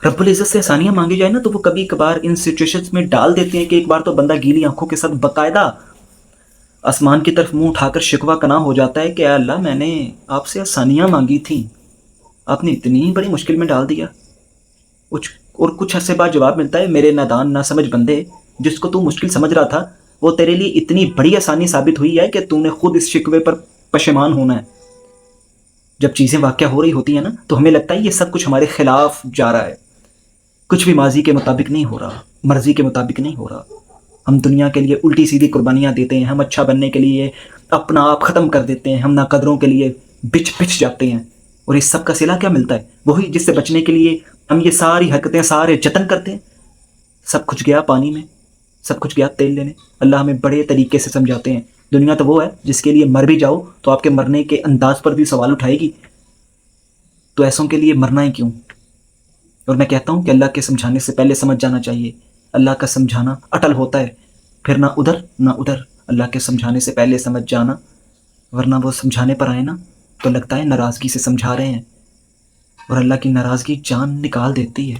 رب العزت سے آسانیاں مانگی جائے نا تو وہ کبھی کبھار ان سچویشنز میں ڈال دیتے ہیں کہ ایک بار تو بندہ گیلی آنکھوں کے ساتھ باقاعدہ آسمان کی طرف منہ اٹھا کر شکوہ کنا ہو جاتا ہے کہ اے اللہ میں نے آپ سے آسانیاں مانگی تھیں، آپ نے اتنی بڑی مشکل میں ڈال دیا۔ اور کچھ عرصے بعد جواب ملتا ہے، میرے نادان نہ سمجھ بندے، جس کو تو مشکل سمجھ رہا تھا وہ تیرے لیے اتنی بڑی آسانی ثابت ہوئی ہے کہ تو نے خود اس شکوے پر پشیمان ہونا ہے۔ جب چیزیں واقع ہو رہی ہوتی ہیں نا تو ہمیں لگتا ہے یہ سب کچھ ہمارے خلاف جا رہا ہے، کچھ بھی ماضی کے مطابق نہیں ہو رہا، مرضی کے مطابق نہیں ہو رہا۔ ہم دنیا کے لیے الٹی سیدھی قربانیاں دیتے ہیں، ہم اچھا بننے کے لیے اپنا آپ ختم کر دیتے ہیں، ہم ناقدروں کے لیے بچ جاتے ہیں، اور اس سب کا صلہ کیا ملتا ہے؟ وہی جس سے بچنے کے لیے ہم یہ ساری حرکتیں، سارے جتن کرتے ہیں۔ سب کچھ گیا پانی میں، سب کچھ گیا تیل لینے۔ اللہ ہمیں بڑے طریقے سے سمجھاتے ہیں، دنیا تو وہ ہے جس کے لیے مر بھی جاؤ تو آپ کے مرنے کے انداز پر بھی سوال اٹھائے گی، تو ایسوں کے لیے مرنا ہی کیوں؟ اور میں کہتا ہوں کہ اللہ کے سمجھانے سے پہلے سمجھ جانا چاہیے۔ اللہ کا سمجھانا اٹل ہوتا ہے، پھر نہ ادھر نہ ادھر۔ اللہ کے سمجھانے سے پہلے سمجھ جانا، ورنہ وہ سمجھانے پر آئے نا تو لگتا ہے ناراضگی سے سمجھا رہے ہیں، اور اللہ کی ناراضگی جان نکال دیتی ہے۔